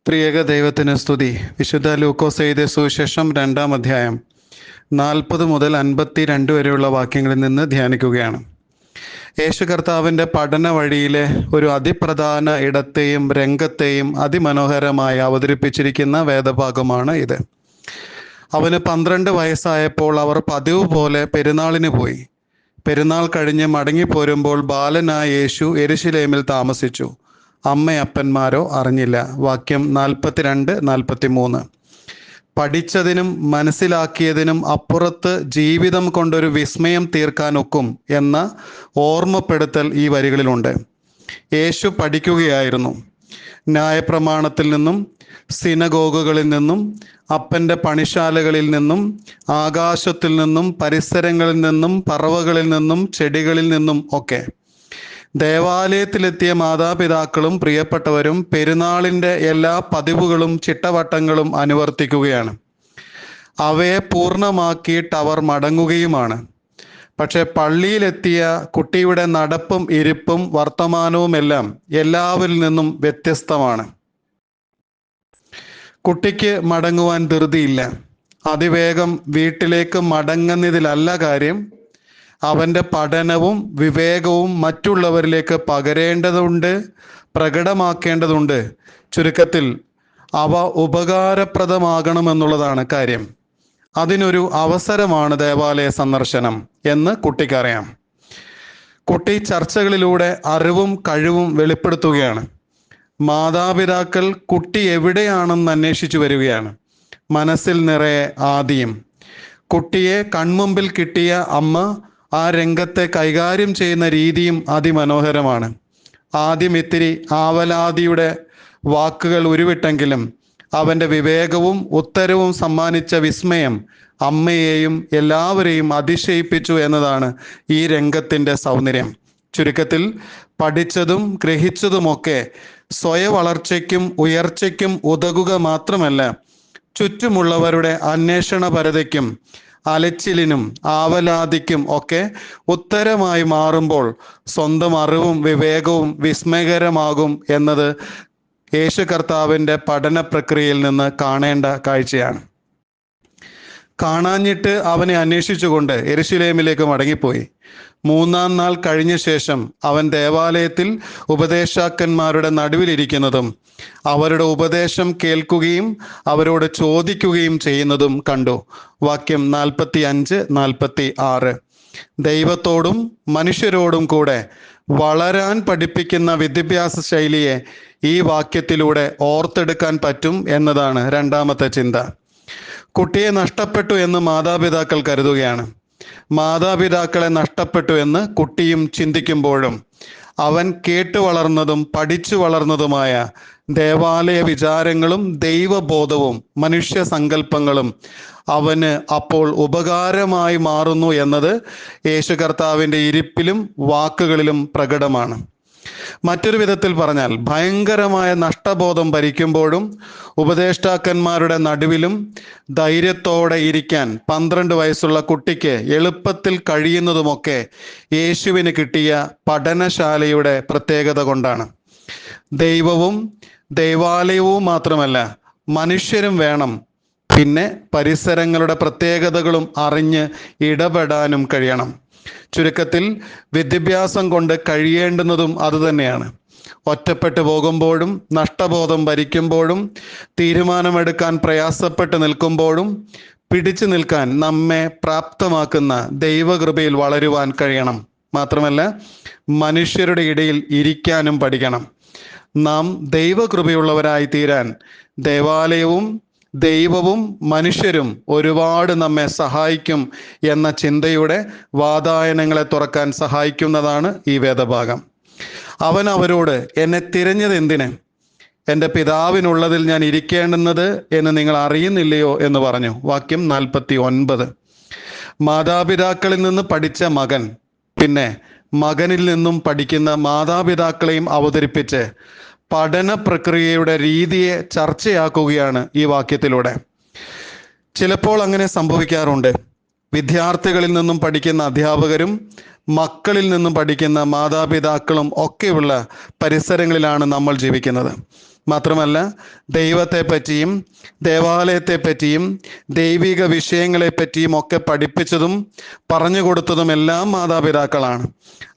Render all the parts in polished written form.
ത്രിയേക ദൈവത്തിന് സ്തുതി. വിശുദ്ധ ലൂക്കോസ് എഴുതിയ സുവിശേഷം 2-ാം അധ്യായം 40 മുതൽ 52 വരെയുള്ള വാക്യങ്ങളിൽ നിന്ന് ധ്യാനിക്കുകയാണ്. യേശു കർത്താവിൻ്റെ പഠന വഴിയിലെ ഒരു അതിപ്രധാന ഇടത്തെയും രംഗത്തെയും അതിമനോഹരമായി അവതരിപ്പിച്ചിരിക്കുന്ന വേദഭാഗമാണ് ഇത്. അവന് 12 വയസ്സായപ്പോൾ അവർ പതിവ് പോലെ പെരുന്നാളിന് പോയി. പെരുന്നാൾ കഴിഞ്ഞ് മടങ്ങിപ്പോരുമ്പോൾ ബാലനായ യേശു യെരുശലേമിൽ താമസിച്ചു. അമ്മയപ്പന്മാരോ അറിഞ്ഞില്ല. വാക്യം 42-43. പഠിച്ചതിനും മനസ്സിലാക്കിയതിനും അപ്പുറത്ത് ജീവിതം കൊണ്ടൊരു വിസ്മയം തീർക്കാനൊക്കും എന്ന ഓർമ്മപ്പെടുത്തൽ ഈ വരികളിലുണ്ട്. യേശു പഠിക്കുകയായിരുന്നു. ന്യായപ്രമാണത്തിൽ നിന്നും, സിനഗോഗുകളിൽ നിന്നും, അപ്പൻ്റെ പണിശാലകളിൽ നിന്നും, ആകാശത്തിൽ നിന്നും, പരിസരങ്ങളിൽ നിന്നും, പറവകളിൽ നിന്നും, ചെടികളിൽ നിന്നും ഒക്കെ. ദേവാലയത്തിലെത്തിയ മാതാപിതാക്കളും പ്രിയപ്പെട്ടവരും പെരുന്നാളിൻ്റെ എല്ലാ പതിവുകളും ചിട്ടവട്ടങ്ങളും അനുവർത്തിക്കുകയാണ്. അവയെ പൂർണ്ണമാക്കിയിട്ട് അവർ മടങ്ങുകയുമാണ്. പക്ഷെ പള്ളിയിലെത്തിയ കുട്ടിയുടെ നടപ്പും ഇരിപ്പും വർത്തമാനവുമെല്ലാം എല്ലാവരിൽ നിന്നും വ്യത്യസ്തമാണ്. കുട്ടിക്ക് മടങ്ങുവാൻ ധൃതിയില്ല. അതിവേഗം വീട്ടിലേക്ക് മടങ്ങുന്നതിലല്ല കാര്യം. അവൻ്റെ പഠനവും വിവേകവും മറ്റുള്ളവരിലേക്ക് പകരേണ്ടതുണ്ട്, പ്രകടമാക്കേണ്ടതുണ്ട്. ചുരുക്കത്തിൽ അവ ഉപകാരപ്രദമാകണമെന്നുള്ളതാണ് കാര്യം. അതിനൊരു അവസരമാണ് ദേവാലയ സന്ദർശനം എന്ന് കുട്ടിക്കറിയാം. കുട്ടി ചർച്ചകളിലൂടെ അറിവും കഴിവും വെളിപ്പെടുത്തുകയാണ്. മാതാപിതാക്കൾ കുട്ടി എവിടെയാണെന്ന് അന്വേഷിച്ചു വരികയാണ്. മനസ്സിൽ നിറയെ ആദിയും. കുട്ടിയെ കൺമുമ്പിൽ കിട്ടിയ അമ്മ ആ രംഗത്തെ കൈകാര്യം ചെയ്യുന്ന രീതിയും അതിമനോഹരമാണ്. ആദ്യം ഇത്തിരി ആവലാതിയുടെ വാക്കുകൾ ഉരുവിട്ടെങ്കിലും അവൻ്റെ വിവേകവും ഉത്തരവും സമ്മാനിച്ച വിസ്മയം അമ്മയെയും എല്ലാവരെയും അതിശയിപ്പിച്ചു എന്നതാണ് ഈ രംഗത്തിൻ്റെ സൗന്ദര്യം. ചുരുക്കത്തിൽ പഠിച്ചതും ഗ്രഹിച്ചതുമൊക്കെ സ്വയവളർച്ചയ്ക്കും ഉയർച്ചയ്ക്കും ഉതകുക മാത്രമല്ല, ചുറ്റുമുള്ളവരുടെ അന്വേഷണപരതയ്ക്കും അലച്ചിലിനും ആവലാതിക്കും ഒക്കെ ഉത്തരമായി മാറുമ്പോൾ സ്വന്തം അറിവും വിവേകവും വിസ്മയകരമാകും എന്നത് യേശു കർത്താവിൻ്റെ പഠന പ്രക്രിയയിൽ നിന്ന് കാണേണ്ട കാഴ്ചയാണ്. കാണാഞ്ഞിട്ട് അവനെ അന്വേഷിച്ചുകൊണ്ട് യെരുശലേമിലേക്ക് മടങ്ങിപ്പോയി. 3-ാം നാൾ കഴിഞ്ഞ ശേഷം അവൻ ദേവാലയത്തിൽ ഉപദേശാക്കന്മാരുടെ നടുവിലിരിക്കുന്നതും അവരുടെ ഉപദേശം കേൾക്കുകയും അവരോട് ചോദിക്കുകയും ചെയ്യുന്നതും കണ്ടു. വാക്യം 45-46. ദൈവത്തോടും മനുഷ്യരോടും കൂടെ വളരാൻ പഠിപ്പിക്കുന്ന വിദ്യാഭ്യാസ ശൈലിയെ ഈ വാക്യത്തിലൂടെ ഓർത്തെടുക്കാൻ പറ്റും എന്നതാണ് രണ്ടാമത്തെ ചിന്ത. കുട്ടിയെ നഷ്ടപ്പെട്ടു എന്ന് മാതാപിതാക്കൾ കരുതുകയാണ്. മാതാപിതാക്കളെ നഷ്ടപ്പെട്ടു എന്ന് കുട്ടിയും ചിന്തിക്കുമ്പോഴും അവൻ കേട്ടു വളർന്നതും പഠിച്ചു വളർന്നതുമായ ദേവാലയ വിചാരങ്ങളും ദൈവബോധവും മനുഷ്യ സങ്കല്പങ്ങളും അവന് അപ്പോൾ ഉപകാരമായി മാറുന്നു എന്നത് യേശു കർത്താവിൻ്റെ ഇരിപ്പിലും വാക്കുകളിലും പ്രകടമാണ്. മറ്റൊരു വിധത്തിൽ പറഞ്ഞാൽ, ഭയങ്കരമായ നഷ്ടബോധം ഭരിക്കുമ്പോഴും ഉപദേഷ്ടാക്കന്മാരുടെ നടുവിലും ധൈര്യത്തോടെ ഇരിക്കാൻ 12 വയസ്സുള്ള കുട്ടിക്ക് എളുപ്പത്തിൽ കഴിയുന്നതുമൊക്കെ യേശുവിന് കിട്ടിയ പഠനശാലയുടെ പ്രത്യേകത കൊണ്ടാണ്. ദൈവവും ദൈവാലയവും മാത്രമല്ല, മനുഷ്യരും വേണം. പിന്നെ പരിസരങ്ങളുടെ പ്രത്യേകതകളും അറിഞ്ഞ് ഇടപെടാനും കഴിയണം. ചുരുക്കത്തിൽ വിദ്യാഭ്യാസം കൊണ്ട് കഴിയേണ്ടുന്നതും അതുതന്നെയാണ്. ഒറ്റപ്പെട്ടു പോകുമ്പോഴും നഷ്ടബോധം ഭരിക്കുമ്പോഴും തീരുമാനമെടുക്കാൻ പ്രയാസപ്പെട്ട് നിൽക്കുമ്പോഴും പിടിച്ചു നിൽക്കാൻ നമ്മെ പ്രാപ്തമാക്കുന്ന ദൈവകൃപയിൽ വളരുവാൻ കഴിയണം. മാത്രമല്ല, മനുഷ്യരുടെ ഇടയിൽ ഇരിക്കാനും പഠിക്കണം. നാം ദൈവകൃപയുള്ളവരായി തീരാൻ ദേവാലയവും ദൈവവും മനുഷ്യരും ഒരുപാട് നമ്മെ സഹായിക്കും എന്ന ചിന്തയുടെ വാതായനങ്ങളെ തുറക്കാൻ സഹായിക്കുന്നതാണ് ഈ വേദഭാഗം. അവൻ അവരോട്, എന്നെ തിരഞ്ഞത് എന്തിന്? എൻ്റെ പിതാവിനുള്ളതിൽ ഞാൻ ഇരിക്കേണ്ടുന്നത് എന്ന് നിങ്ങൾ അറിയുന്നില്ലയോ എന്ന് പറഞ്ഞു. വാക്യം 49. മാതാപിതാക്കളിൽ നിന്ന് പഠിച്ച മകൻ പിന്നെ മകനിൽ നിന്നും പഠിക്കുന്ന മാതാപിതാക്കളെയും അവതരിപ്പിച്ച് പഠന പ്രക്രിയയുടെ രീതിയെ ചർച്ചയാക്കുകയാണ് ഈ വാക്യത്തിലൂടെ. ചിലപ്പോൾ അങ്ങനെ സംഭവിക്കാറുണ്ട്. വിദ്യാർത്ഥികളിൽ നിന്നും പഠിക്കുന്ന അധ്യാപകരും മക്കളിൽ നിന്നും പഠിക്കുന്ന മാതാപിതാക്കളും ഒക്കെയുള്ള പരിസരങ്ങളിലാണ് നമ്മൾ ജീവിക്കുന്നത്. മാത്രമല്ല ദൈവത്തെ പറ്റിയും ദേവാലയത്തെ പറ്റിയും ദൈവിക വിഷയങ്ങളെ പറ്റിയും ഒക്കെ പഠിപ്പിച്ചതും പറഞ്ഞു കൊടുത്തതും എല്ലാം മാതാപിതാക്കളാണ്.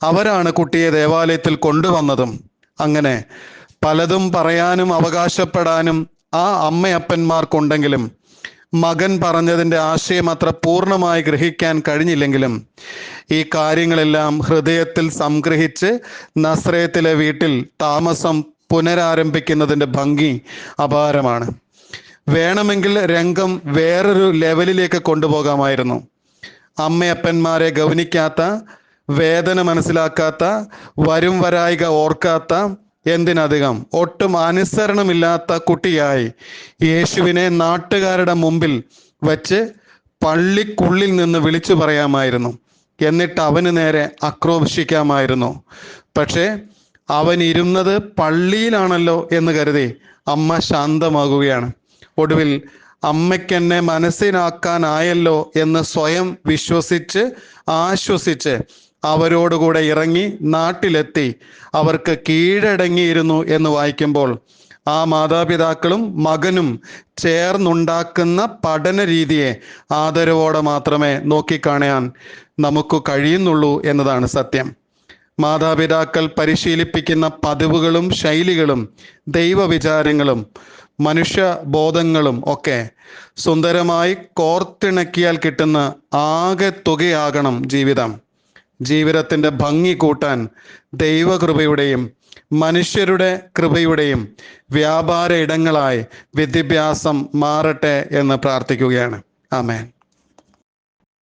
അവരാണ് കുട്ടിയെ ദേവാലയത്തിൽ കൊണ്ടുവന്നതും. അങ്ങനെ പലതും പറയാനും അവകാശപ്പെടാനും ആ അമ്മയപ്പന്മാർക്കുണ്ടെങ്കിലും മകൻ പറഞ്ഞതിൻ്റെ ആശയം അത്ര പൂർണ്ണമായി ഗ്രഹിക്കാൻ കഴിഞ്ഞില്ലെങ്കിലും ഈ കാര്യങ്ങളെല്ലാം ഹൃദയത്തിൽ സംഗ്രഹിച്ച് നസ്രയത്തിലെ വീട്ടിൽ താമസം പുനരാരംഭിക്കുന്നതിൻ്റെ ഭംഗി അപാരമാണ്. വേണമെങ്കിൽ രംഗം വേറൊരു ലെവലിലേക്ക് കൊണ്ടുപോകാമായിരുന്നു. അമ്മയപ്പന്മാരെ ഗൗനിക്കാത്ത, വേദന മനസ്സിലാക്കാത്ത, വരും വരായിക ഓർക്കാത്ത, എന്തിനധികം ഒട്ടും അനുസരണമില്ലാത്ത കുട്ടിയായി യേശുവിനെ നാട്ടുകാരുടെ മുമ്പിൽ വച്ച് പള്ളിക്കുള്ളിൽ നിന്ന് വിളിച്ചു പറയാമായിരുന്നു. എന്നിട്ട് അവന് നേരെ ആക്രോശിക്കാമായിരുന്നു. പക്ഷേ അവൻ ഇരുന്നത് പള്ളിയിലാണല്ലോ എന്ന് കരുതി അമ്മ ശാന്തമാകുകയാണ്. ഒടുവിൽ അമ്മയ്ക്കെന്നെ മനസ്സിലാക്കാനായല്ലോ എന്ന് സ്വയം വിശ്വസിച്ച് ആശ്വസിച്ച് അവരോടുകൂടെ ഇറങ്ങി നാട്ടിലെത്തി അവർക്ക് കീഴടങ്ങിയിരുന്നു എന്ന് വായിക്കുമ്പോൾ ആ മാതാപിതാക്കളും മകനും ചേർന്നുണ്ടാക്കുന്ന പഠന രീതിയെ ആദരവോടെ മാത്രമേ നോക്കിക്കാണാൻ നമുക്ക് കഴിയുന്നുള്ളൂ എന്നതാണ് സത്യം. മാതാപിതാക്കൾ പരിശീലിപ്പിക്കുന്ന പതിവുകളും ശൈലികളും ദൈവവിചാരങ്ങളും മനുഷ്യബോധങ്ങളും ഒക്കെ സുന്ദരമായി കോർത്തിണക്കിയാൽ കിട്ടുന്ന ആകെ തുകയാകണം ജീവിതം. ജീവിതത്തിൻ്റെ ഭംഗി കൂട്ടാൻ ദൈവകൃപയുടെയും മനുഷ്യരുടെ കൃപയുടെയും വ്യാപാര ഇടങ്ങളായി വിദ്യാഭ്യാസം മാറട്ടെ എന്ന് പ്രാർത്ഥിക്കുകയാണ്. ആമേൻ.